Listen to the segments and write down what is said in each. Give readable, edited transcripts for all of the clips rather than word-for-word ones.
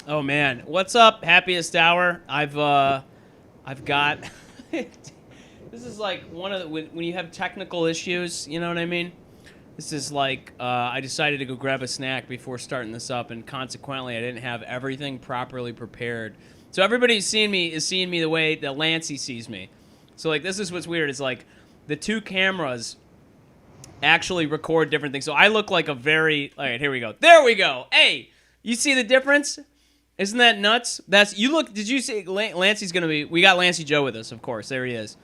Oh man, what's up? Happiest hour. I've got. This is like one of the when you have technical issues. You know what I mean? This is like I decided to go grab a snack before starting this up, and consequently, I didn't have everything properly prepared. So everybody seeing me the way that Lancey sees me. So like this is what's weird. It's like the two cameras actually record different things. So I look like a very. All right, here we go. There we go. Hey, you see the difference? Isn't that nuts? That's you look. Did you see Lancey's gonna be? We got Lancey Joe with us, of course. There he is,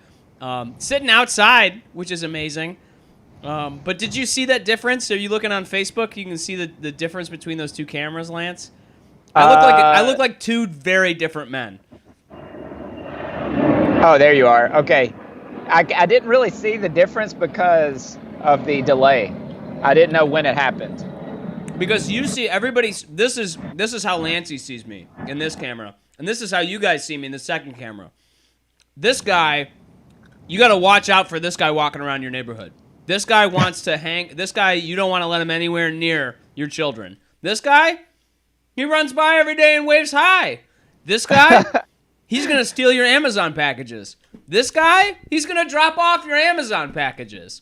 sitting outside, which is amazing. But did you see that difference? Are you looking on Facebook? You can see the difference between those two cameras, Lance. I look like two very different men. Oh, there you are. Okay. I didn't really see the difference because of the delay. I didn't know when it happened. Because you see everybody's. This is how Lancey sees me in this camera, and this is how you guys see me in the second camera. This guy, you got to watch out for this guy walking around your neighborhood. This guy wants to hang. This guy, you don't want to let him anywhere near your children. This guy, he runs by every day and waves hi. This guy, he's going to steal your Amazon packages. This guy, he's going to drop off your Amazon packages.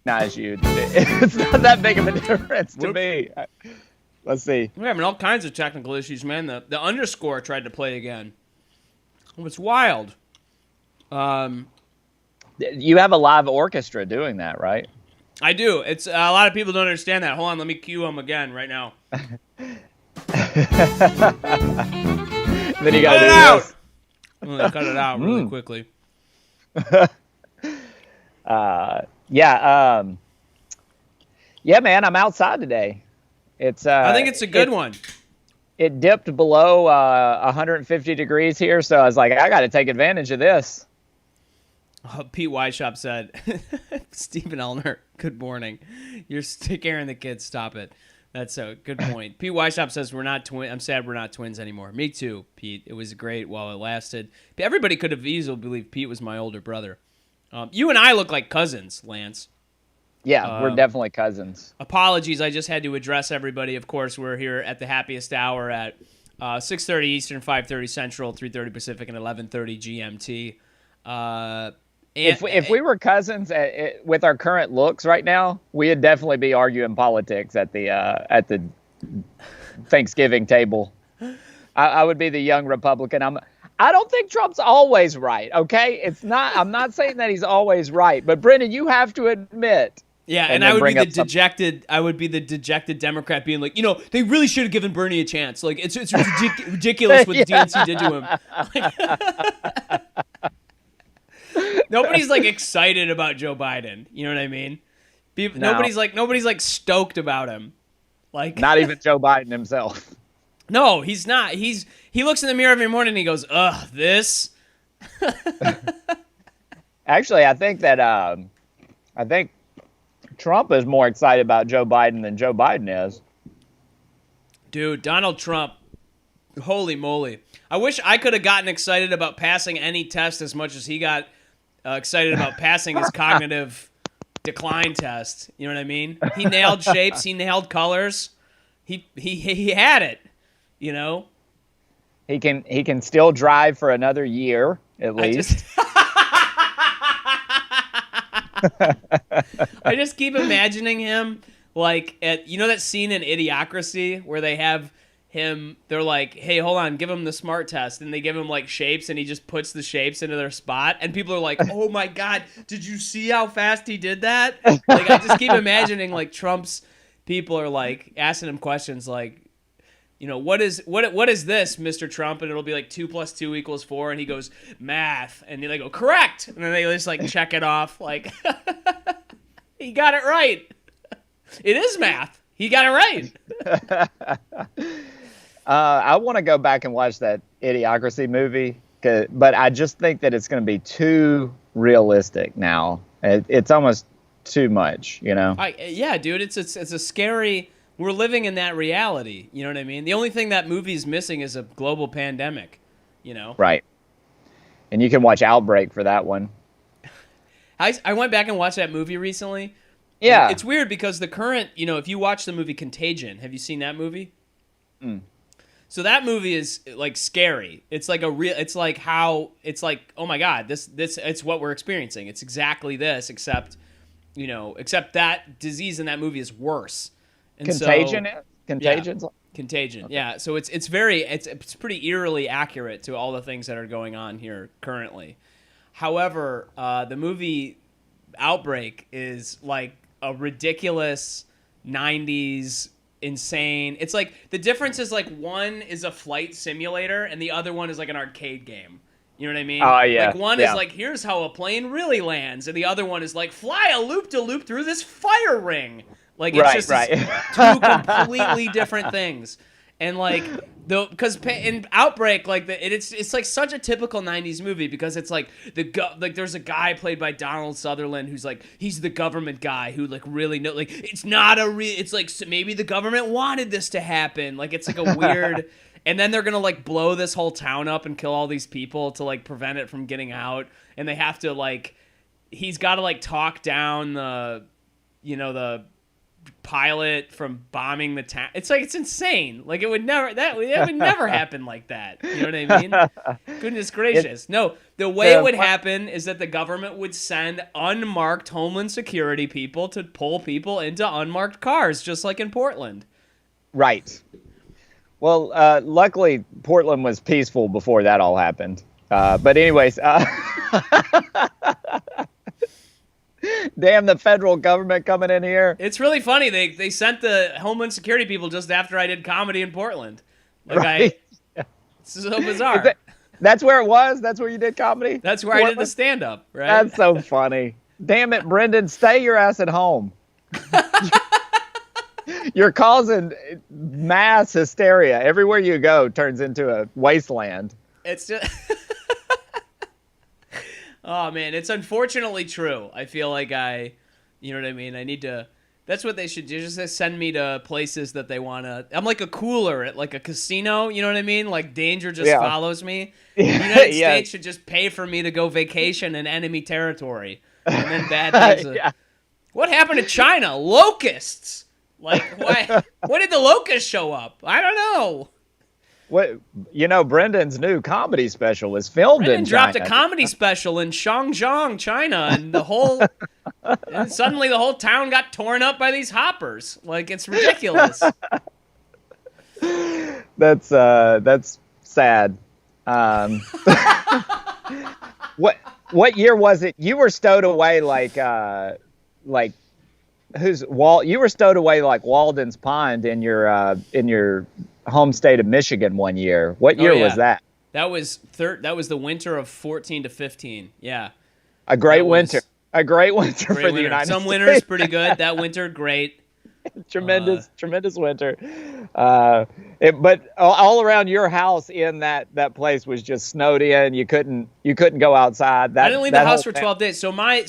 Not as you. It's not that big of a difference to me. Let's see. We're having all kinds of technical issues, man. The underscore tried to play again. Oh, it's wild. You have a live orchestra doing that, right? I do. It's a lot of people don't understand that. Hold on, let me cue them again right now. Then you got to do out. this. I'm gonna cut it out really quickly. Yeah, yeah, man. I'm outside today. It's. I think it's a good one. It dipped below 150 degrees here, so I was like, I got to take advantage of this. Pete Weishaupt said, Stephen Elner, good morning. You're scaring the kids. Stop it. That's a good point. Pete Weishaupt says, we're not twins. I'm sad we're not twins anymore. Me too, Pete. It was great while it lasted. Everybody could have easily believed Pete was my older brother. You and I look like cousins, Lance. Yeah, we're definitely cousins. Apologies, I just had to address everybody. Of course, we're here at the Happiest Hour at 6:30 Eastern, 5:30 Central, 3:30 Pacific, and 11:30 GMT. If we were cousins with our current looks right now, we'd definitely be arguing politics at the Thanksgiving table. I would be the young Republican. I don't think Trump's always right. Okay, it's not. I'm not saying that he's always right, but Brendan, you have to admit. Yeah, and I would be the dejected. I would be the dejected Democrat, being like, they really should have given Bernie a chance. Like, it's ridiculous what the DNC did to him. Nobody's like excited about Joe Biden. You know what I mean? No. Nobody's like stoked about him. Like, not even Joe Biden himself. No, he's not. He looks in the mirror every morning and he goes, "Ugh, this." Actually, I think Trump is more excited about Joe Biden than Joe Biden is. Dude, Donald Trump, holy moly. I wish I could have gotten excited about passing any test as much as he got excited about passing his cognitive decline test. You know what I mean? He nailed shapes. He nailed colors. He had it, you know? He can still drive for another year, at least. I just keep imagining him like at that scene in Idiocracy where they have him, they're like, hey, hold on, give him the smart test, and they give him like shapes and he just puts the shapes into their spot and people are like, oh my god, did you see how fast he did that? Like, I just keep imagining like Trump's people are like asking him questions like, what is this, Mr. Trump? And it'll be like 2 + 2 = 4. And he goes, math. And they go, correct. And then they just like check it off. Like, he got it right. It is math. He got it right. I want to go back and watch that Idiocracy movie, but I just think that it's going to be too realistic now. It's almost too much, Yeah, dude. It's a scary. We're living in that reality. You know what I mean? The only thing that movie's missing is a global pandemic. Right. And you can watch Outbreak for that one. I went back and watched that movie recently. Yeah. It's weird because the current, if you watch the movie Contagion, have you seen that movie? Mm. So that movie is like scary. It's like oh my God, this it's what we're experiencing. It's exactly this, except that disease in that movie is worse. And Contagion. so, yeah, Contagion. Contagion. Okay. Yeah. So it's pretty eerily accurate to all the things that are going on here currently. However, the movie Outbreak is like a ridiculous 90s insane. It's like the difference is like one is a flight simulator and the other one is like an arcade game. You know what I mean? Oh, yeah. Like one is like, here's how a plane really lands, and the other one is like, fly a loop-de-loop through this fire ring. Like it's two completely different things. And like because in Outbreak, like it's like such a typical '90s movie because it's like there's a guy played by Donald Sutherland who's like he's the government guy who like really it's not it's like maybe the government wanted this to happen. Like it's like a weird, and then they're gonna like blow this whole town up and kill all these people to like prevent it from getting out, and they have to like he's got to like talk down the pilot from bombing the town. It's like it's insane. Like it would never happen like that. You know what I mean? Goodness gracious. No, the way it would happen is that the government would send unmarked Homeland Security people to pull people into unmarked cars, just like in Portland. Right. Well, luckily Portland was peaceful before that all happened. But anyways, damn the federal government coming in here. It's really funny. They sent the Homeland Security people just after I did comedy in Portland. Like right. It's so bizarre. That's where it was? That's where you did comedy? That's where Portland? I did the stand-up, right? That's so funny. Damn it, Brendan, stay your ass at home. You're causing mass hysteria. Everywhere you go turns into a wasteland. It's just... Oh, man, it's unfortunately true. I feel like you know what I mean? I need to... That's what they should do. Just send me to places that they want to... I'm like a cooler at like a casino, you know what I mean? Like danger just follows me. The United States should just pay for me to go vacation in enemy territory. And then bad things... What happened to China? Locusts! Like, why? When did the locusts show up? I don't know. What Brendan's new comedy special was filmed in China. Dropped a comedy special in Shangjiang, China, and and suddenly the whole town got torn up by these hoppers. Like it's ridiculous. That's sad. What year was it? You were stowed away like you were stowed away like Walden's Pond in your home state of Michigan one year. What year was that? That was the winter of 14 to 15. Yeah. A great winter for the United States. Some winters pretty good. That winter, great. Tremendous winter. But all around your house in that place was just snowed in. You couldn't go outside. I didn't leave the house for 12 days. So my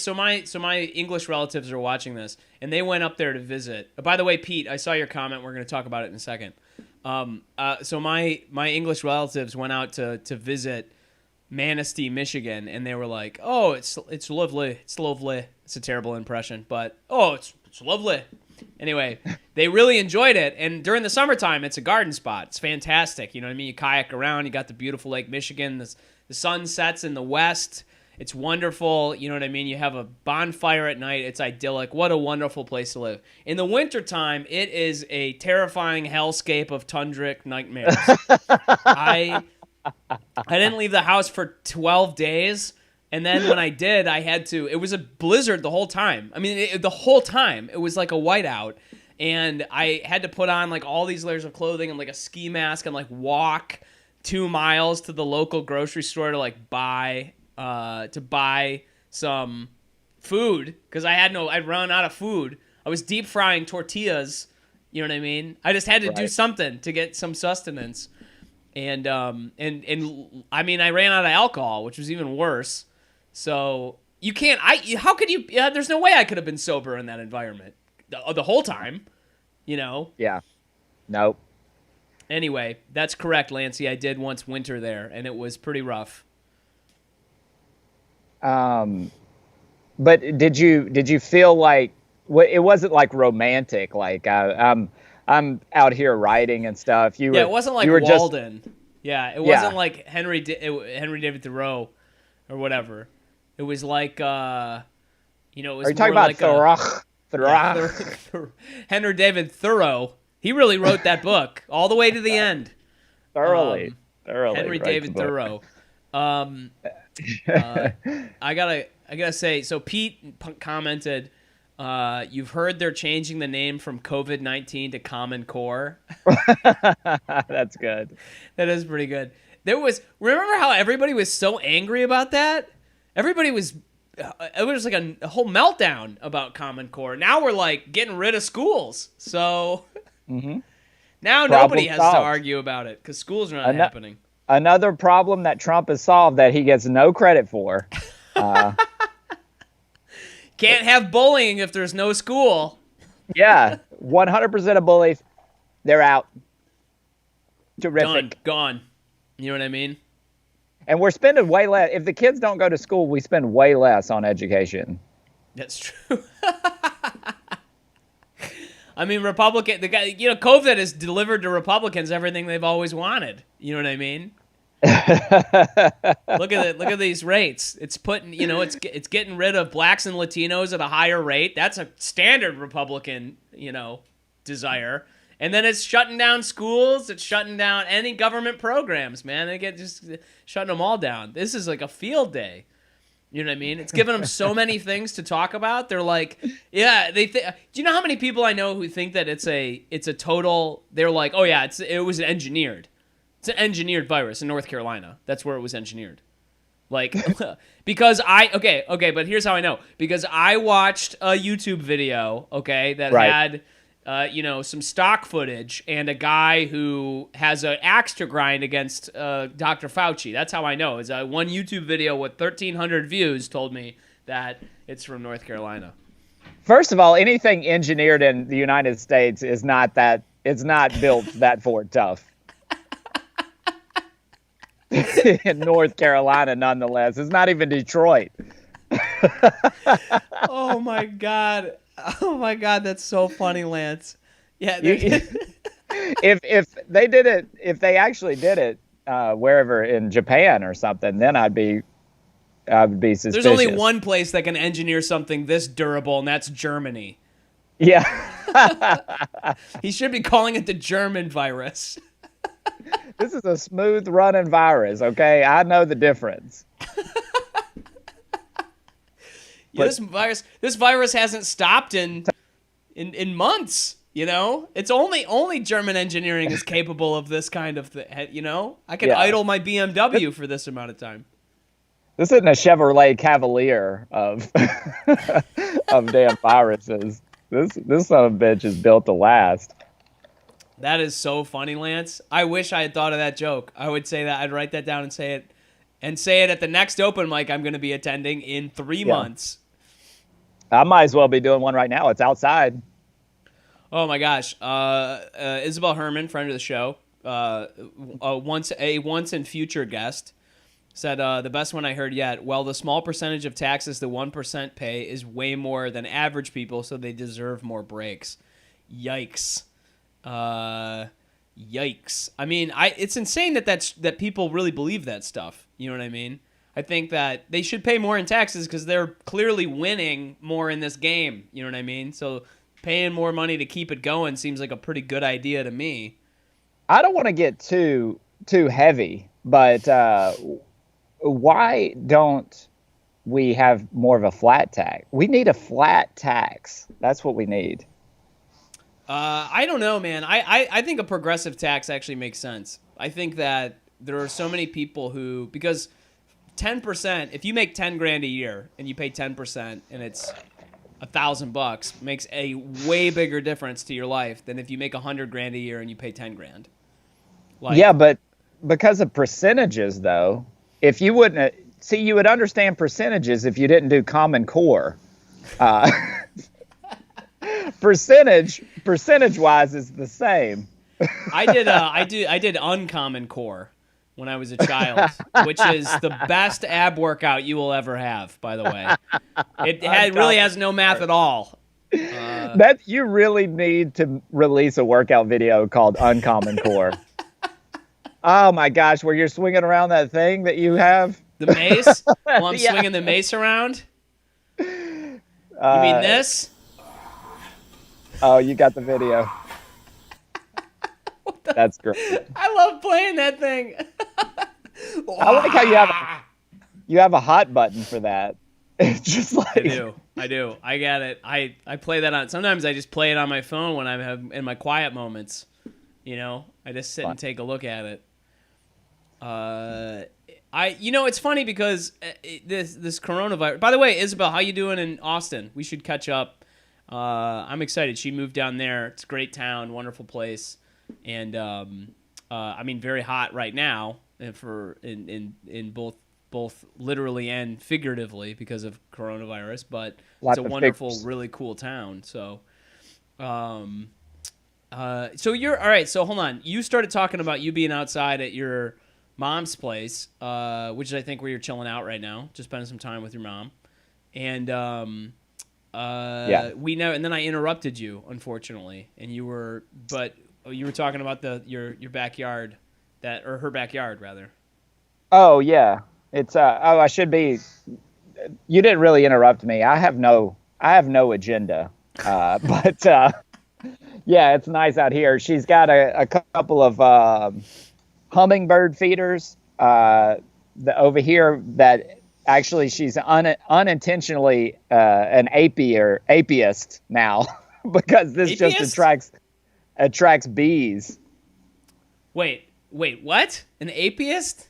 English relatives are watching this, and they went up there to visit. By the way, Pete, I saw your comment. We're going to talk about it in a second. So my English relatives went out to visit Manistee, Michigan, and they were like, "Oh, it's lovely. It's lovely." It's a terrible impression, but it's lovely. Anyway, they really enjoyed it, and during the summertime, it's a garden spot. It's fantastic. You know what I mean? You kayak around. You got the beautiful Lake Michigan. The sun sets in the west. It's wonderful. You know what I mean? You have a bonfire at night. It's idyllic. What a wonderful place to live. In the wintertime, it is a terrifying hellscape of tundric nightmares. I didn't leave the house for 12 days. And then when I did, it was a blizzard the whole time. I mean, the whole time. It was like a whiteout. And I had to put on like all these layers of clothing and like a ski mask and like walk 2 miles to the local grocery store to like buy some food because I'd run out of food. I was deep frying tortillas. You know what I mean? I just had to do something to get some sustenance. And I mean, I ran out of alcohol, which was even worse. So you can't. How could you? There's no way I could have been sober in that environment the whole time. You know? Yeah. Nope. Anyway, that's correct, Lancey. I did once winter there, and it was pretty rough. But did you feel like it wasn't like romantic? Like I'm I'm out here writing and stuff. Yeah, it wasn't like you were Walden. Yeah, it wasn't Yeah. like Henry David Thoreau or whatever. It was like it was Are you talking more about like Thorach? yeah, Thorach? Henry David Thoreau. He really wrote that book all the way to the end. Thoroughly. Henry writes David the book. Thoreau. I gotta say, so Pete commented, you've heard they're changing the name from COVID-19 to Common Core. That's good. That is pretty good. Remember how everybody was so angry about that? Everybody was, it was like a whole meltdown about Common Core. Now we're like getting rid of schools. So now nobody has to argue about it because schools are not happening. Another problem that Trump has solved that he gets no credit for. Can't have bullying if there's no school. Yeah, 100% of bullies, they're out. Terrific. Done. Gone. You know what I mean? And we're spending way less. If the kids don't go to school, we spend way less on education. That's true. I mean, COVID has delivered to Republicans everything they've always wanted. You know what I mean? Look at these rates. It's putting, it's getting rid of blacks and Latinos at a higher rate. That's a standard Republican, desire. And then it's shutting down schools. It's shutting down any government programs, man. They get just shutting them all down. This is like a field day. You know what I mean? It's giving them so many things to talk about. They're like, yeah, do you know how many people I know who think that it's a total, they're like, oh yeah, it was engineered. It's an engineered virus in North Carolina. That's where it was engineered. Like, because but here's how I know. Because I watched a YouTube video, that had, some stock footage and a guy who has an axe to grind against Dr. Fauci. That's how I know. It's one YouTube video with 1,300 views told me that it's from North Carolina. First of all, anything engineered in the United States is not built that Ford tough. In North Carolina, nonetheless. It's not even Detroit. Oh my God, that's so funny, Lance. Yeah. If they actually did it wherever in Japan or something, then I would be suspicious. There's only one place that can engineer something this durable, and that's Germany. Yeah. He should be calling it the German virus. This is a smooth running virus, okay? I know the difference. Yeah, this virus hasn't stopped in months, It's only German engineering is capable of this kind of thing, I can idle my BMW for this amount of time. This isn't a Chevrolet Cavalier of of damn viruses. This son of a bitch is built to last. That is so funny, Lance. I wish I had thought of that joke. I would say that. I'd write that down and say it at the next open mic I'm going to be attending in 3 months. I might as well be doing one right now. It's outside. Oh my gosh. Isabel Herman, friend of the show, once and future guest, said the best one I heard yet. Well, the small percentage of taxes the 1% pay is way more than average people, so they deserve more breaks. Yikes. Yikes. I mean, it's insane that people really believe that stuff. You know what I mean? I think that they should pay more in taxes because they're clearly winning more in this game. You know what I mean? So paying more money to keep it going seems like a pretty good idea to me. I don't want to get too heavy, but why don't we have more of a flat tax? We need a flat tax. That's what we need. I don't know, man. I think a progressive tax actually makes sense. I think that there are so many people who, because 10%, if you make 10 grand a year and you pay 10% and it's $1,000, makes a way bigger difference to your life than if you make 100 grand a year and you pay 10 grand. Yeah, but because of percentages, though, if you wouldn't see, you would understand percentages if you didn't do Common Core. Percentage wise is the same. I did Uncommon Core when I was a child, which is the best ab workout you will ever have, by the way. It really has no math at all. That you really need to release a workout video called Uncommon Core. Oh my gosh, where you're swinging around that thing that you have. The mace? While I'm Yeah. swinging the mace around? You mean this? Oh, you got the video. That's great. I love playing that thing. I like how you have a hot button for that. It's just like I do. I got it. I play that on. Sometimes I just play it on my phone when I'm in my quiet moments. You know, I just sit and take a look at it. It's funny because this coronavirus. By the way, Isabel, how you doing in Austin? We should catch up. I'm excited. She moved down there. It's a great town, wonderful place, and very hot right now. In both literally and figuratively because of coronavirus, but it's a wonderful, really cool town. So, so you're all right. So hold on. You started talking about you being outside at your mom's place, which is I think where you're chilling out right now, just spending some time with your mom. And we know. And then I interrupted you, unfortunately, and you were talking about your backyard, or her backyard rather. Oh yeah. It's I should be. You didn't really interrupt me. I have no agenda. But yeah, it's nice out here. She's got a couple of hummingbird feeders over here that actually she's unintentionally an apiist now because this Apiist? just attracts bees. Wait, what? An apiist?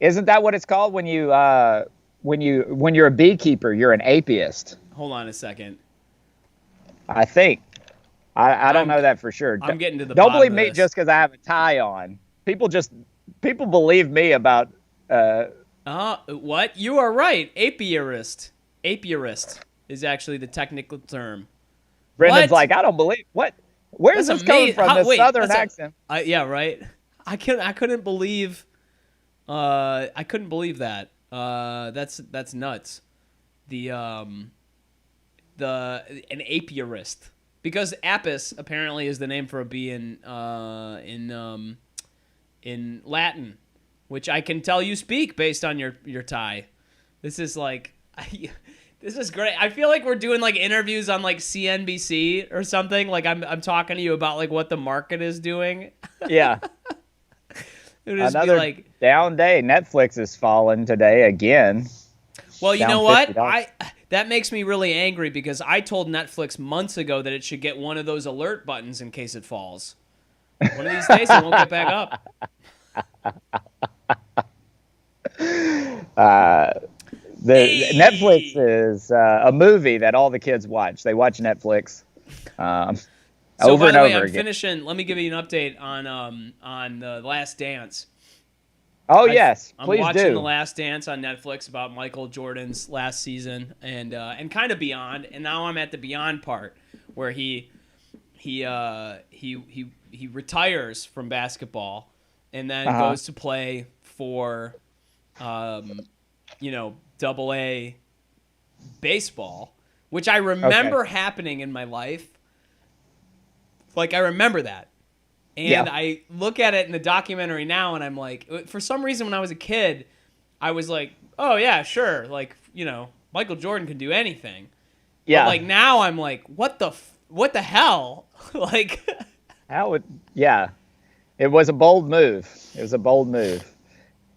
Isn't that what it's called when you're a beekeeper? You're an apiist. Hold on a second. I think. I don't know that for sure. I'm getting to the Don't bottom believe of me this. just because I have a tie on. People believe me about. What? You are right. Apiarist. Apiarist is actually the technical term. Brendan's What? like, I don't believe. What? Where's this coming from? This southern accent. Yeah, right. I couldn't believe. I couldn't believe that. That's nuts. An apiarist, because apis apparently is the name for a bee in Latin, which I can tell you speak based on your tie. This is like, this is great. I feel like we're doing like interviews on like CNBC or something. Like I'm talking to you about like what the market is doing. Yeah. Another down day. Netflix is falling today again. Well, you Down know what? $50. That makes me really angry because I told Netflix months ago that it should get one of those alert buttons in case it falls. One of these days it won't get back up. Netflix is a movie that all the kids watch. They watch Netflix over and over again. Finishing. Let me give you an update on The Last Dance. Oh yes, I'm please watching do. The Last Dance on Netflix about Michael Jordan's last season and kind of beyond. And now I'm at the beyond part where he retires from basketball and then goes to play for double A baseball, which I remember happening in my life. Like I remember that. And I look at it in the documentary now, and I'm like, for some reason, when I was a kid, I was like, oh, yeah, sure. Like, Michael Jordan can do anything. Yeah. But, like, now I'm like, what the hell? Like, it was a bold move.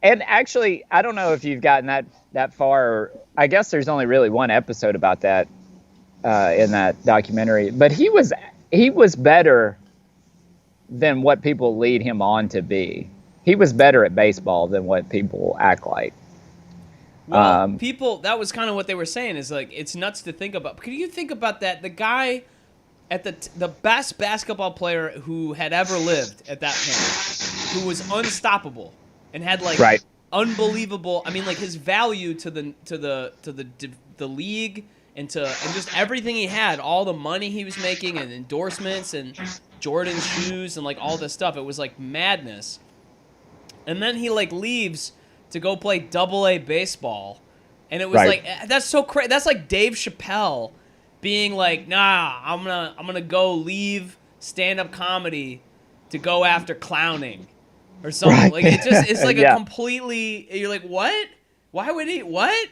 And actually, I don't know if you've gotten that far. I guess there's only really one episode about that in that documentary. But he was better than what people lead him on to be. He was better at baseball than what people act like. Well, that was kind of what they were saying is like, it's nuts to think about. Can you think about that? The guy at the best basketball player who had ever lived at that point, who was unstoppable and had like unbelievable, I mean like his value to the league and just everything he had, all the money he was making and endorsements and Jordan shoes and like all this stuff. It was like madness. And then he like leaves to go play double A baseball. And it was like, that's so crazy. That's like Dave Chappelle being like, nah, I'm gonna go leave stand up comedy to go after clowning or something. Right. Like it's like a Yeah. completely, you're like, what? Why would he what?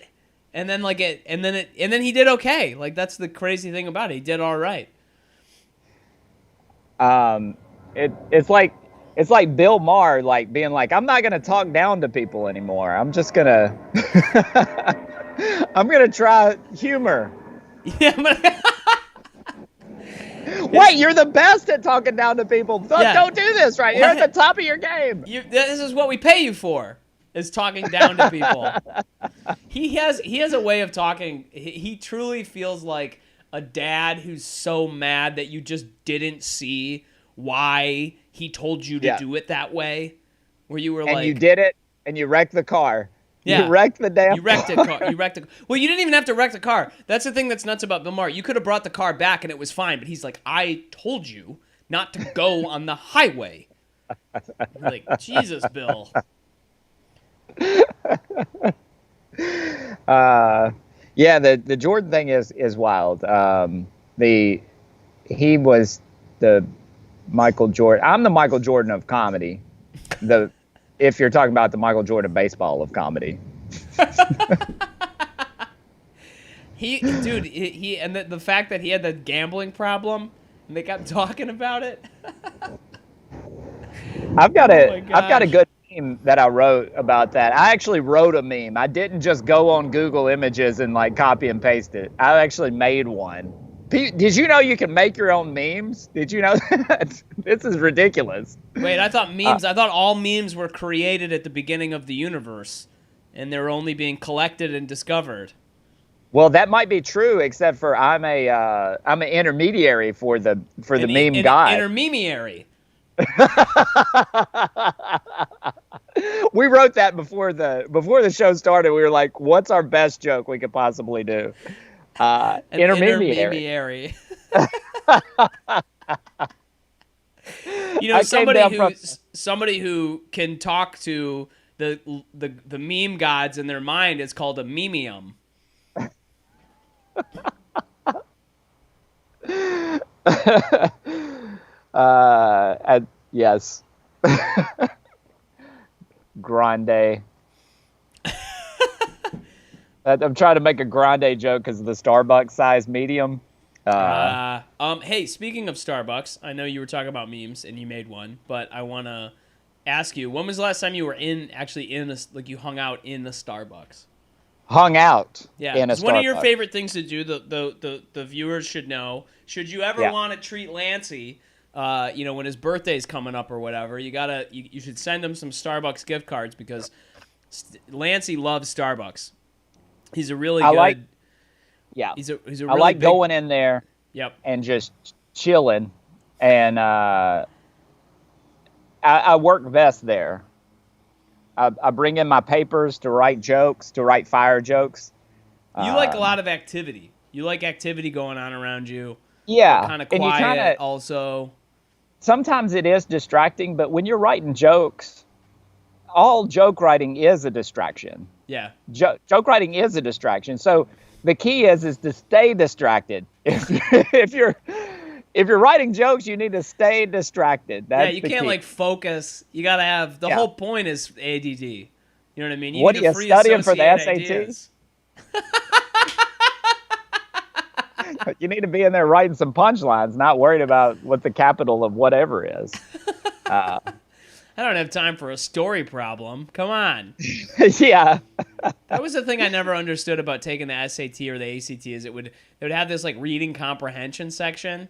And then like and then he did okay. Like that's the crazy thing about it. He did all right. It's like Bill Maher like being like, I'm not gonna talk down to people anymore. I'm just gonna I'm gonna try humor. Yeah, but Wait, you're the best at talking down to people. Yeah. Don't do this right. You're at the top of your game. This is what we pay you for, is talking down to people. He has a way of talking. He truly feels like a dad who's so mad that you just didn't see why he told you to do it that way. Where you were and like, you did it, and you wrecked the car. yeah, You wrecked the damn you wrecked a car. You wrecked a. Well, you didn't even have to wreck the car. That's the thing that's nuts about Bill Maher. You could have brought the car back and it was fine, but he's like, I told you not to go on the highway. Like, Jesus, Bill. Yeah, the Jordan thing is wild. He was the Michael Jordan. I'm the Michael Jordan of comedy. If you're talking about the Michael Jordan baseball of comedy. He and the fact that he had the gambling problem and they kept talking about it. I've got my a gosh. good meme that I wrote about that. I actually wrote a meme. I didn't just go on Google Images and like copy and paste it. I actually made one. Did you know you can make your own memes? Did you know that? This is ridiculous. Wait, I thought I thought all memes were created at the beginning of the universe, and they're only being collected and discovered. Well, that might be true, except for I'm an intermediary for the meme god. Intermediary. We wrote that before the show started. We were like, "What's our best joke we could possibly do?" Intermediary. You know, somebody who can talk to the meme gods in their mind is called a memium. Yes. Grande. I'm trying to make a grande joke because of the Starbucks size medium. Hey, speaking of Starbucks, I know you were talking about memes and you made one, but I want to ask you, when was the last time you were you hung out in a Starbucks? Hung out. Yeah, in a it's one of your Starbucks. favorite things to do. The viewers should know. Should you ever want to treat Lancey, when his birthday's coming up or whatever, you should send him some Starbucks gift cards because Lancey loves Starbucks. He's a really good. Yeah, he's a really I like big, going in there. Yep. And just chilling, and I work best there. I bring in my papers to write jokes, to write fire jokes. You like a lot of activity. You like activity going on around you. Yeah, Kind of quiet also. Sometimes it is distracting, but when you're writing jokes, all joke writing is a distraction. Yeah. Joke writing is a distraction. So the key is to stay distracted. If you're writing jokes, you need to stay distracted. That's you the can't key. Focus. You got to have the whole point is ADD. You know what I mean? What need are to you free studying for the associate SAT? ideas. You need to be in there writing some punchlines, not worried about what the capital of whatever is. I don't have time for a story problem. Come on. Yeah. That was the thing I never understood about taking the SAT or the ACT is they would have this like reading comprehension section,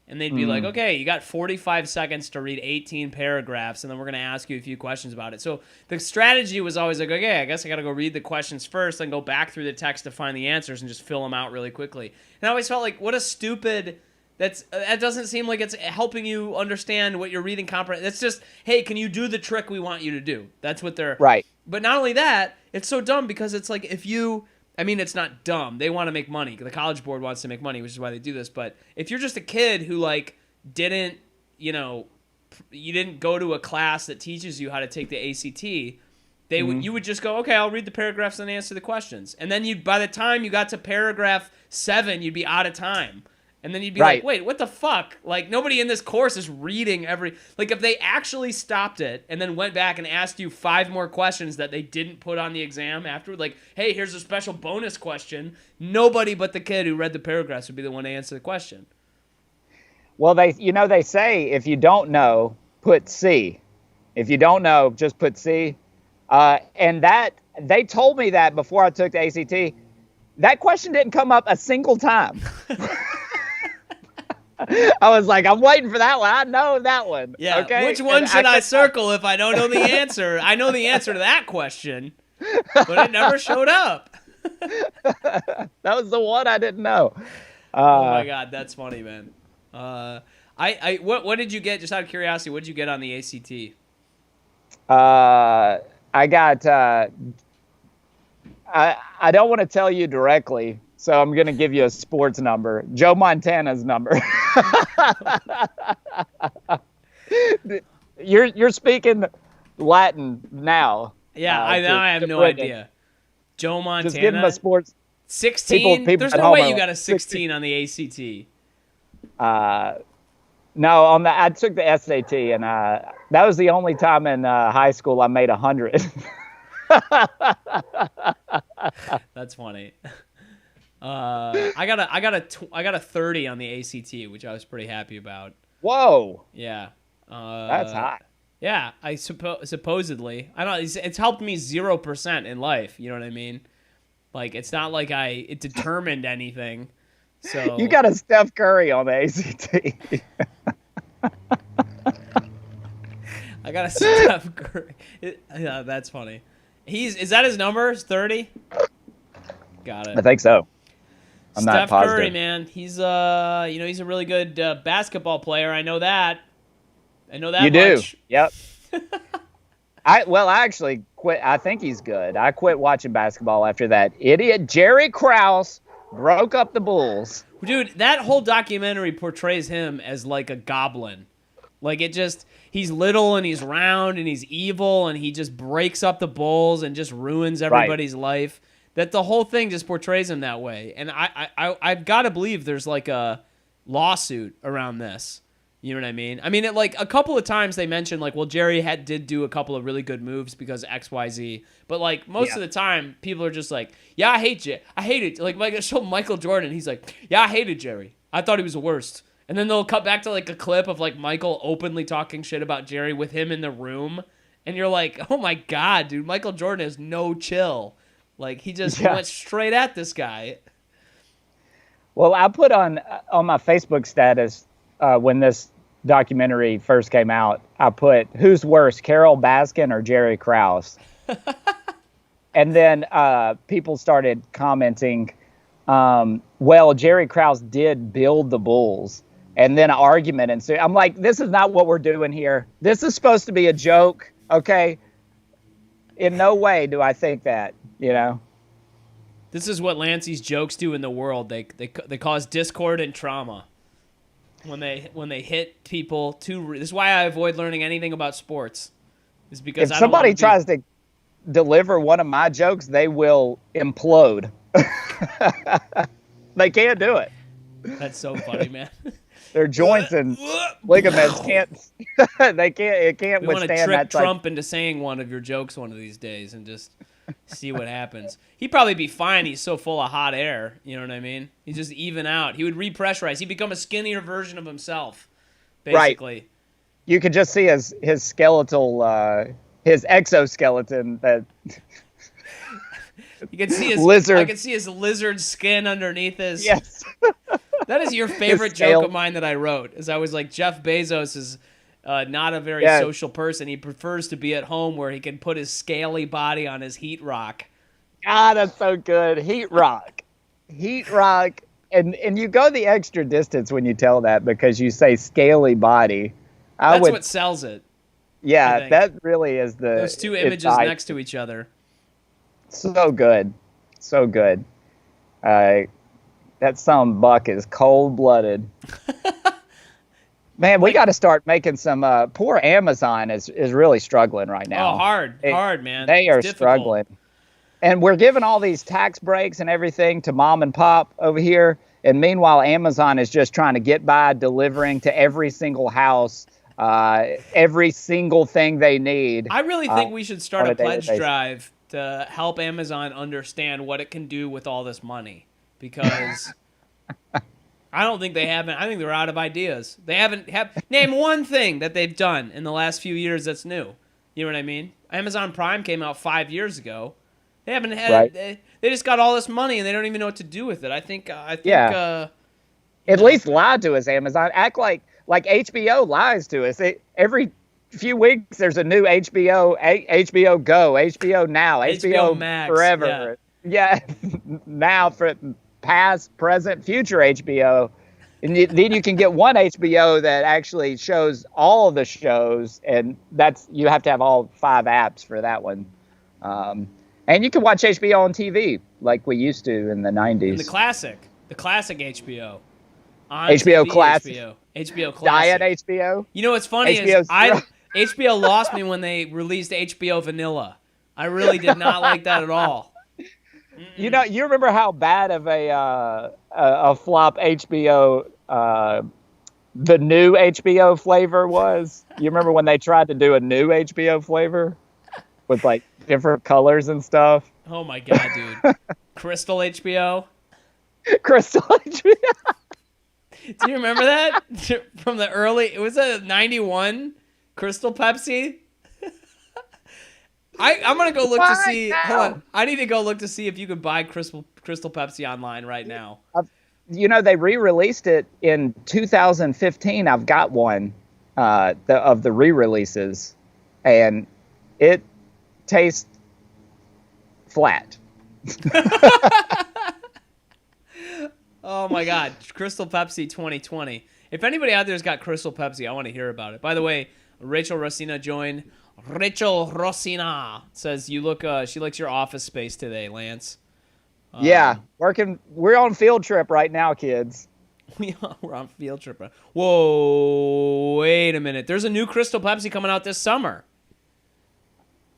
and they'd be like, okay, you got 45 seconds to read 18 paragraphs, and then we're going to ask you a few questions about it. So the strategy was always like, okay, I guess I got to go read the questions first, then go back through the text to find the answers and just fill them out really quickly. And I always felt like, what a stupid... That doesn't seem like it's helping you understand what you're reading. It's just, hey, can you do the trick we want you to do? That's what they're... Right. But not only that, it's so dumb because it's like it's not dumb. They want to make money. The College Board wants to make money, which is why they do this. But if you're just a kid who didn't, you didn't go to a class that teaches you how to take the ACT, You would just go, okay, I'll read the paragraphs and answer the questions. And then by the time you got to paragraph 7, you'd be out of time. And then you'd be like, wait, what the fuck? Like, nobody in this course is reading like, if they actually stopped it and then went back and asked you 5 more questions that they didn't put on the exam afterward, like, hey, here's a special bonus question, nobody but the kid who read the paragraphs would be the one to answer the question. Well, they say if you don't know, put C. If you don't know, just put C. And they told me that before I took the ACT. That question didn't come up a single time. I was like, I'm waiting for that one. I know that one. Yeah. Okay? Which one should I circle if I don't know the answer? I know the answer to that question, but it never showed up. That was the one I didn't know. Oh my God, that's funny, man. What did you get? Just out of curiosity, what did you get on the ACT? I got. I don't want to tell you directly, so I'm going to give you a sports number. Joe Montana's number. You're speaking Latin now. Yeah, I have no idea. Joe Montana. Just give him a sports. 16. People There's no way you got a 16 on the ACT. No, I took the SAT, and that was the only time in high school I made 100. That's funny. I got a 30 on the ACT, which I was pretty happy about. Whoa. Yeah. That's hot. Yeah, I supposedly. I don't. It's helped me 0% in life. You know what I mean? Like, it's not like it determined anything. So you got a Steph Curry on the ACT. I got a Steph Curry. Yeah, that's funny. Is that his number? 30? Got it. I think so. I'm Steph not positive. Curry, man. He's he's a really good basketball player. I know that. I know that you much. Do. Yep. I actually quit. I think he's good. I quit watching basketball after that idiot Jerry Krause broke up the Bulls. Dude, that whole documentary portrays him as like a goblin. Like, he's little and he's round and he's evil and he just breaks up the Bulls and just ruins everybody's life. That the whole thing just portrays him that way. And I've got to believe there's like a lawsuit around this. You know what I mean? I mean, like a couple of times they mentioned like, well, Jerry did do a couple of really good moves because XYZ. But like most of the time, people are just like, yeah, I hate you. I hate it. Like I showed Michael Jordan. He's like, yeah, I hated Jerry. I thought he was the worst. And then they'll cut back to like a clip of like Michael openly talking shit about Jerry with him in the room. And you're like, oh my God, dude, Michael Jordan has no chill. Like he just went straight at this guy. Well, I put on my Facebook status when this documentary first came out, I put, who's worse, Carol Baskin or Jerry Krause? And then people started commenting, well, Jerry Krause did build the Bulls. And then an argument ensued. I'm like, this is not what we're doing here. This is supposed to be a joke, okay? In no way do I think that, you know? This is what Lancey's jokes do in the world. They cause discord and trauma. When they hit people this is why I avoid learning anything about sports. Is because if somebody tries to deliver one of my jokes, they will implode. They can't do it. That's so funny, man. Their joints and ligaments can't. It can't we withstand want to trick that. Trump into saying one of your jokes one of these days and just see what happens. He'd probably be fine. He's so full of hot air. You know what I mean? He'd just even out. He would repressurize. He'd become a skinnier version of himself, basically. Right. You could just see his skeletal, his exoskeleton. That you can see his lizard. I can see his lizard skin underneath his. Yes. That is your favorite joke of mine that I wrote. Is I was like, Jeff Bezos is not a very social person. He prefers to be at home where he can put his scaly body on his heat rock. God, that's so good. Heat rock. And you go the extra distance when you tell that because you say scaly body. That's what sells it. Yeah, that really is those two images next to each other. So good. So good. That son buck is cold-blooded. Man, we got to start making some. Poor Amazon is really struggling right now. Oh, hard, man. They It's are difficult. struggling, and we're giving all these tax breaks and everything to mom and pop over here, and meanwhile, Amazon is just trying to get by delivering to every single house, every single thing they need. I really think we should start on a a daily pledge basis. drive to help Amazon understand what it can do with all this money, because I don't think they haven't. I think they're out of ideas. They haven't name one thing that they've done in the last few years that's new. You know what I mean? Amazon Prime came out 5 years ago. They haven't had. Right. They just got all this money and they don't even know what to do with it. I think. Yeah. At least lie to us, Amazon. Act like HBO lies to us. Every few weeks there's a new HBO, HBO Go, HBO Now, HBO Max, Forever. Yeah, now for past, present, future HBO. And then you can get one HBO that actually shows all the shows, and you have to have all 5 apps for that one. And you can watch HBO on TV like we used to in the 90s. And the classic HBO. On HBO TV, Classic. HBO Classic. Diet HBO. You know what's funny HBO is HBO lost me when they released HBO Vanilla. I really did not like that at all. You know, you remember how bad of a flop HBO, the new HBO flavor was? You remember when they tried to do a new HBO flavor with like different colors and stuff? Oh my god, dude! Crystal HBO. Crystal HBO. Do you remember that from the early? It was a '91 Crystal Pepsi. I'm gonna go look to see. Hold on, I need to go look to see if you can buy Crystal Pepsi online right now. You know, they re-released it in 2015. I've got one of the re-releases, and it tastes flat. Oh my god, Crystal Pepsi 2020. If anybody out there's got Crystal Pepsi, I want to hear about it. By the way, Rachel Rosina joined. Rachel Rosina says you look. She likes your office space today, Lance. Yeah, working. We're on field trip right now, kids. We're on field trip. Whoa, wait a minute. There's a new Crystal Pepsi coming out this summer.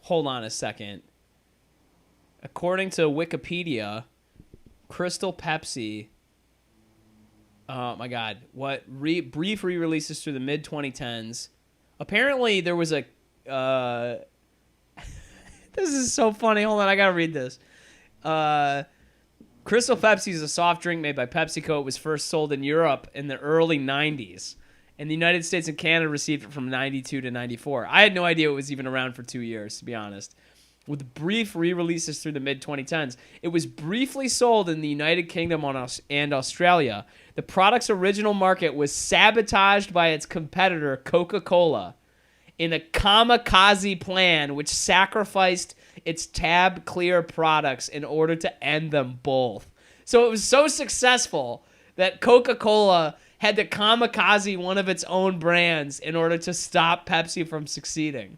Hold on a second. According to Wikipedia, Crystal Pepsi. Oh my God! What brief re-releases through the mid 2010s. Apparently, there was a. This is so funny. Hold on, I gotta read this. Crystal Pepsi is a soft drink made by PepsiCo. It was first sold in Europe in the early 90s. And the United States and Canada received it from 92 to 94. I had no idea it was even around for 2 years, to be honest. With brief re-releases through the mid-2010s, it was briefly sold in the United Kingdom and Australia. The product's original market was sabotaged by its competitor, Coca-Cola, in a kamikaze plan which sacrificed its Tab Clear products in order to end them both. So it was so successful that Coca-Cola had to kamikaze one of its own brands in order to stop Pepsi from succeeding.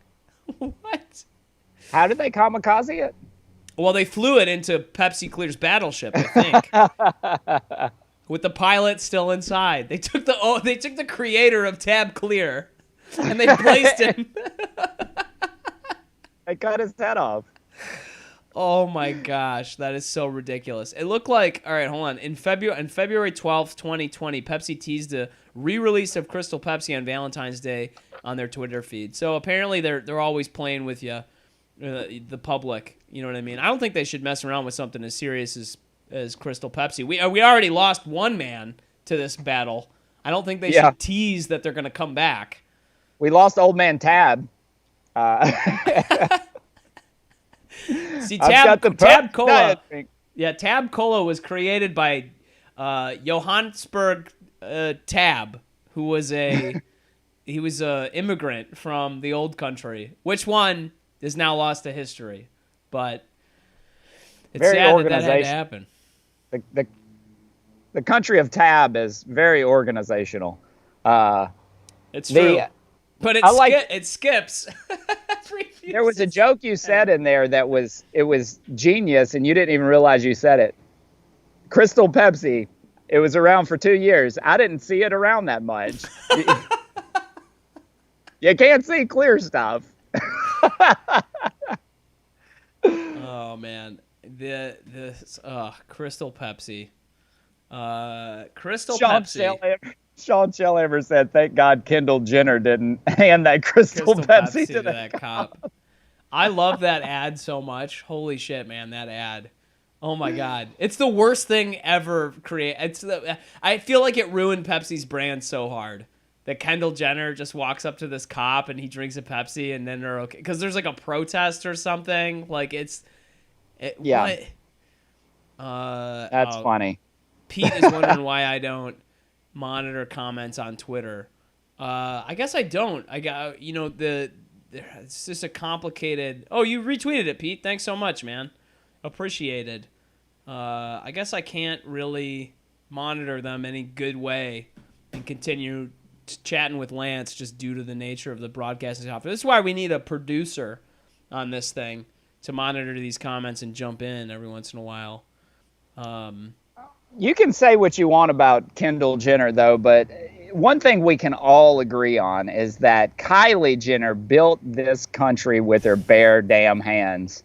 What? How did they kamikaze it? Well, they flew it into Pepsi Clear's battleship, I think. With the pilot still inside. They took the creator of Tab Clear and they placed him. They cut his head off. Oh my gosh, that is so ridiculous. It looked like, all right, hold on. In February 12th, 2020, Pepsi teased a re-release of Crystal Pepsi on Valentine's Day on their Twitter feed. So apparently they're always playing with you, the public. You know what I mean? I don't think they should mess around with something as serious as Crystal Pepsi. We already lost one man to this battle. I don't think they should tease that they're going to come back. We lost Old Man Tab. See, Tab Cola. Yeah, Tab Cola was created by Johannesburg Tab, who was a immigrant from the old country. Which one is now lost to history? But it's very sad that had to happen. The country of Tab is very organizational. It's true. But it skips. There was a joke you said in there that was genius, and you didn't even realize you said it. Crystal Pepsi. It was around for 2 years. I didn't see it around that much. You can't see clear stuff. Oh man, the Crystal Pepsi, Crystal Pepsi. Sean Shell ever said, "Thank God Kendall Jenner didn't hand that Crystal Pepsi to that cop." I love that ad so much. Holy shit, man, that ad. Oh my god, it's the worst thing ever created. I feel like it ruined Pepsi's brand so hard that Kendall Jenner just walks up to this cop and he drinks a Pepsi and then they're okay because there's like a protest or something. Like yeah. What? That's funny. Pete is wondering why I don't monitor comments on Twitter. I guess I don't. I got it's just a complicated. Oh, you retweeted it, Pete. Thanks so much, man. Appreciated. I guess I can't really monitor them any good way and continue chatting with Lance just due to the nature of the broadcasting software. This is why we need a producer on this thing to monitor these comments and jump in every once in a while. You can say what you want about Kendall Jenner, though, but one thing we can all agree on is that Kylie Jenner built this country with her bare damn hands.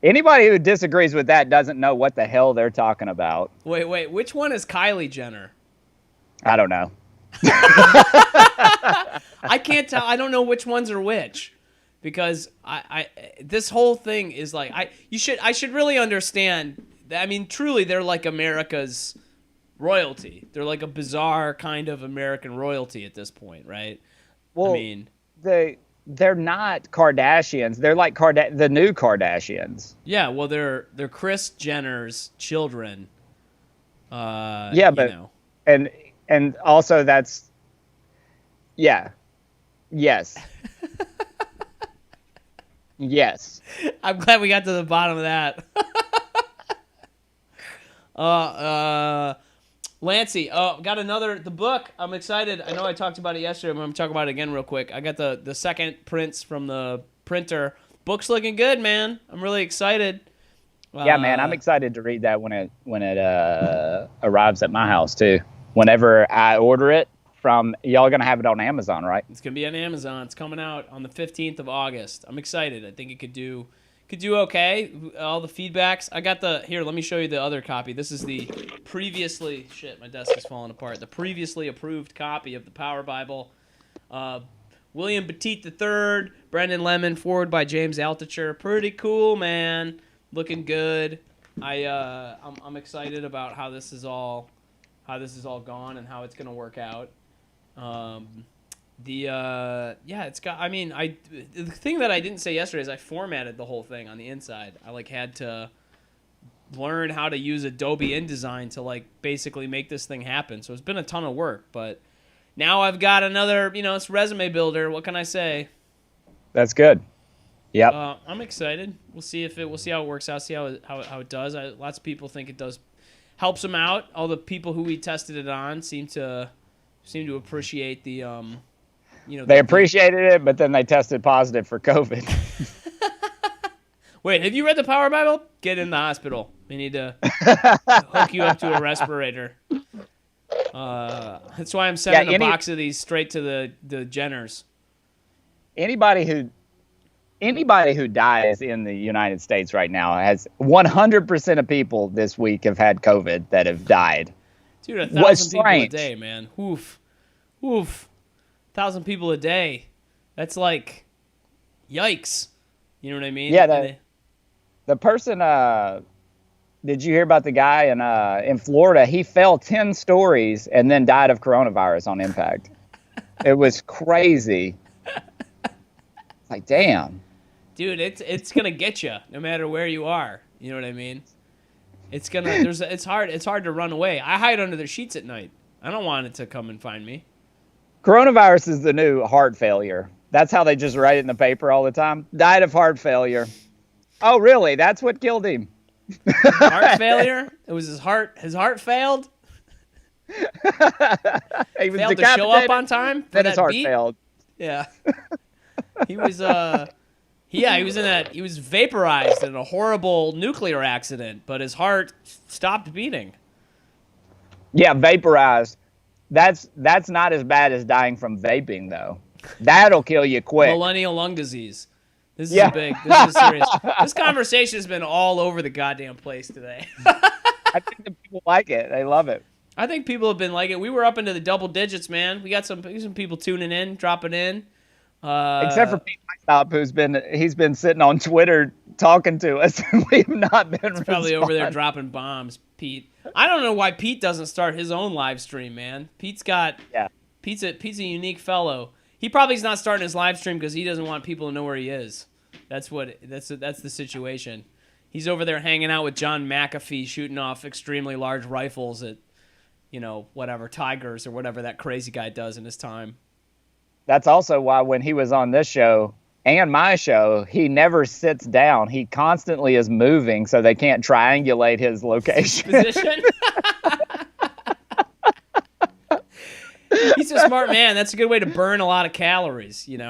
Anybody who disagrees with that doesn't know what the hell they're talking about. Wait, which one is Kylie Jenner? I don't know. I can't tell. I don't know which ones are which because I this whole thing is like I should really understand. I mean, truly, they're like America's royalty. They're like a bizarre kind of American royalty at this point, right? Well, I mean, they're not Kardashians. They're like the new Kardashians. Yeah, well, they're Kris Jenner's children. Yeah, but and also that's yes. Yes. I'm glad we got to the bottom of that. Lancey, got the book. I'm excited. I know I talked about it yesterday, but I'm going to talk about it again real quick. I got the second prints from the printer. Book's looking good, man. I'm really excited. Yeah, man, I'm excited to read that when it arrives at my house too. Whenever I order it from, y'all are going to have it on Amazon, right? It's going to be on Amazon. It's coming out on the 15th of August. I'm excited. I think it could do okay. All the feedbacks. I got here, let me show you the other copy. This is the previously, my desk is falling apart. The previously approved copy of the Power Bible. William Petit III, Brendan Lemon, forward by James Altucher. Pretty cool, man. Looking good. I'm excited about how this is all gone and how it's going to work out. It's got. I mean, the thing that I didn't say yesterday is I formatted the whole thing on the inside. I had to learn how to use Adobe InDesign to basically make this thing happen. So it's been a ton of work, but now I've got another. It's resume builder. What can I say? That's good. Yep. I'm excited. We'll see how it works out. See how it does. Lots of people think it does helps them out. All the people who we tested it on seem to appreciate the. They appreciated it, but then they tested positive for COVID. Wait, have you read the Power Bible? Get in the hospital. We need to hook you up to a respirator. That's why I'm sending a box of these straight to the Jenners. Anybody who dies in the United States right now has 100% of people this week have had COVID that have died. Dude, 1,000 people a day, man. Oof. 1,000 people a day. That's like, yikes. You know what I mean? Yeah, the person, did you hear about the guy in Florida? He fell 10 stories and then died of coronavirus on impact. It was crazy. It's like, damn. Dude, it's going to get you no matter where you are. You know what I mean? It's hard to run away. I hide under the sheets at night. I don't want it to come and find me. Coronavirus is the new heart failure. That's how they just write it in the paper all the time. Died of heart failure. Oh, really? That's what killed him. Heart failure? It was his heart. His heart failed. He was failed to show up on time. Then his heart failed. Yeah. He was. He was vaporized in a horrible nuclear accident, but his heart stopped beating. Yeah, vaporized. That's not as bad as dying from vaping, though. That'll kill you quick. Millennial lung disease. This is serious. This conversation has been all over the goddamn place today. I think the people like it. They love it. I think people have been like it. We were up into the double digits, man. We got some people tuning in, dropping in. Except for Pete Stop, he's been sitting on Twitter talking to us, and we've not been probably over there dropping bombs, Pete. I don't know why Pete doesn't start his own live stream, man. Pete's a unique fellow. He probably's not starting his live stream because he doesn't want people to know where he is. That's the situation. He's over there hanging out with John McAfee, shooting off extremely large rifles at, whatever, tigers or whatever that crazy guy does in his time. That's also why when he was on this show and my show, he never sits down. He constantly is moving so they can't triangulate his location. Position? He's a smart man. That's a good way to burn a lot of calories, He's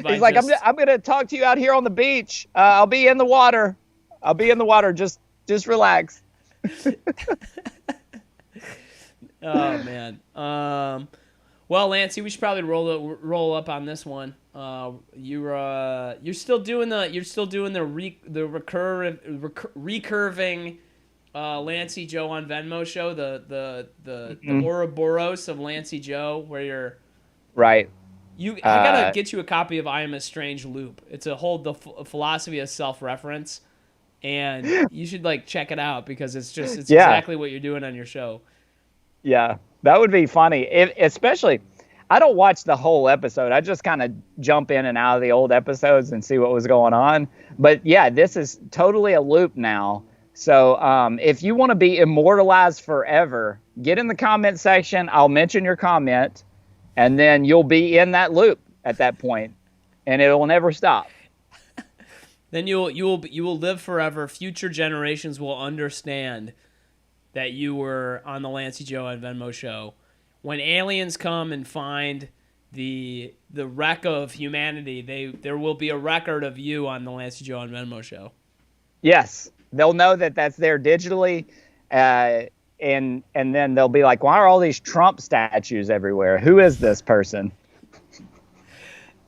like, I'm going to talk to you out here on the beach. I'll be in the water. Just relax. Oh, man. Well, Lancey, we should probably roll up on this one. You're still doing the recurving Lancey Joe on Venmo show, the Ouroboros of Lancey Joe, where you're right. I gotta get you a copy of I Am a Strange Loop. It's the philosophy of self-reference, and you should check it out because it's exactly what you're doing on your show. Yeah, that would be funny. Especially, I don't watch the whole episode. I just kind of jump in and out of the old episodes and see what was going on. But yeah, this is totally a loop now. So if you want to be immortalized forever, get in the comment section. I'll mention your comment, and then you'll be in that loop at that point, and it will never stop. Then you will live forever. Future generations will understand that you were on the Lancey Joe and Venmo show. When aliens come and find the wreck of humanity, there will be a record of you on the Lancey Joe and Venmo show. Yes, they'll know that that's there digitally, and then they'll be like, "Why are all these Trump statues everywhere? Who is this person?"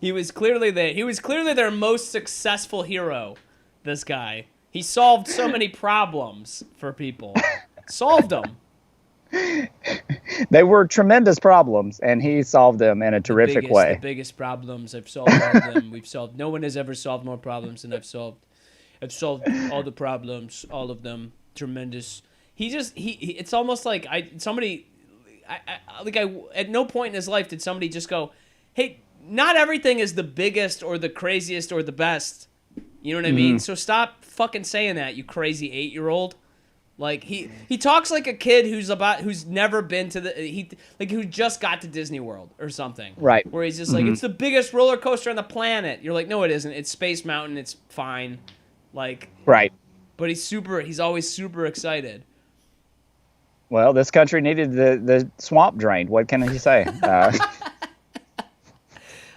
He was clearly their most successful hero. This guy, he solved so many problems for people. Solved them. They were tremendous problems, and he solved them in a terrific way. The biggest problems, I've solved all of them. No one has ever solved more problems than I've solved. I've solved all the problems, all of them. Tremendous. It's almost like at no point in his life did somebody just go, "Hey, not everything is the biggest or the craziest or the best." You know what I mean? So stop fucking saying that, you crazy 8-year-old. Like he talks like a kid who's never been to who just got to Disney World or something. Right. Where he's just like, it's the biggest roller coaster on the planet. You're like, no, it isn't. It's Space Mountain. It's fine. Right. But he's always super excited. Well, this country needed the swamp drained. What can he say?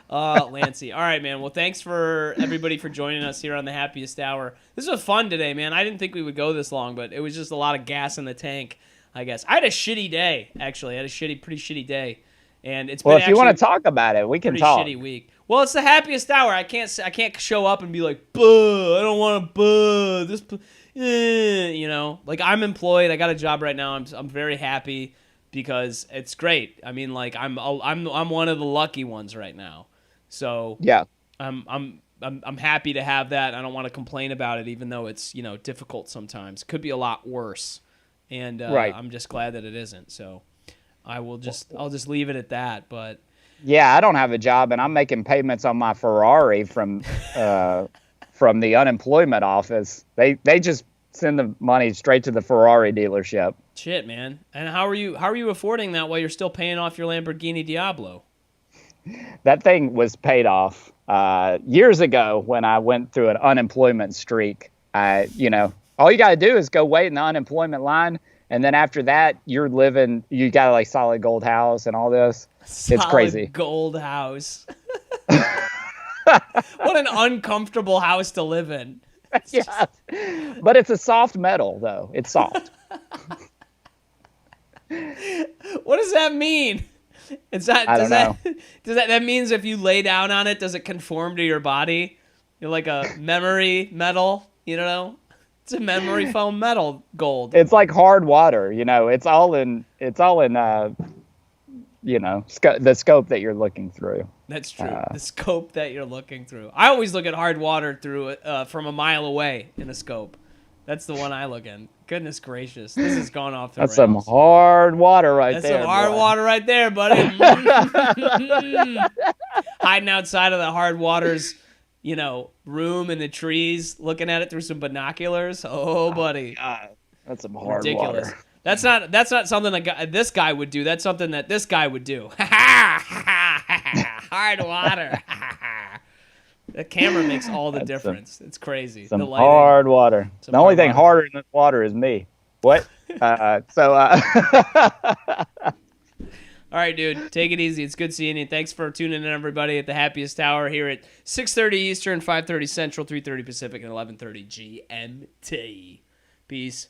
Lancey. All right, man. Well, thanks for everybody for joining us here on the Happiest Hour. This was fun today, man. I didn't think we would go this long, but it was just a lot of gas in the tank, I guess. I had a shitty day, actually. I had a pretty shitty day. And it's been if you want to talk about it, we can talk. Pretty shitty week. Well, it's the Happiest Hour. I can't show up and be like, "Buh, I don't want to buh this." I'm employed. I got a job right now. I'm very happy because it's great. I mean, I'm one of the lucky ones right now. So yeah, I'm happy to have that. I don't want to complain about it, even though it's difficult sometimes. Could be a lot worse, and right. I'm just glad that it isn't. So I'll just leave it at that. But yeah, I don't have a job, and I'm making payments on my Ferrari from the unemployment office. They just send the money straight to the Ferrari dealership. Shit, man. And how are you affording that while you're still paying off your Lamborghini Diablo? That thing was paid off years ago when I went through an unemployment streak. All you got to do is go wait in the unemployment line, and then after that, you got a solid gold house and all this. It's crazy. Gold house. What an uncomfortable house to live in. Yeah, but it's a soft metal, though. It's soft. What does that mean? It's not. I don't know. Does that means if you lay down on it, does it conform to your body? You're like a memory metal, you know? It's a memory foam metal gold. It's like hard water, you know. It's all in you know, the scope that you're looking through. That's true. The scope that you're looking through. I always look at hard water through from a mile away in a scope. That's the one I look in. Goodness gracious, this has gone off the rails. That's some hard water right there. That's some hard water right there, buddy. Hiding outside of the hard water's, you know, room in the trees, looking at it through some binoculars. Oh, buddy. God, that's some hard Ridiculous. water. That's not something this guy would do. That's something that this guy would do. Hard water. The camera makes all the difference. It's crazy. Some the lighting, hard water. The only thing harder than water is me. What? All right, dude. Take it easy. It's good seeing you. Thanks for tuning in, everybody, at the Happiest Hour here at 6:30 Eastern, 5:30 Central, 3:30 Pacific, and 11:30 GMT. Peace.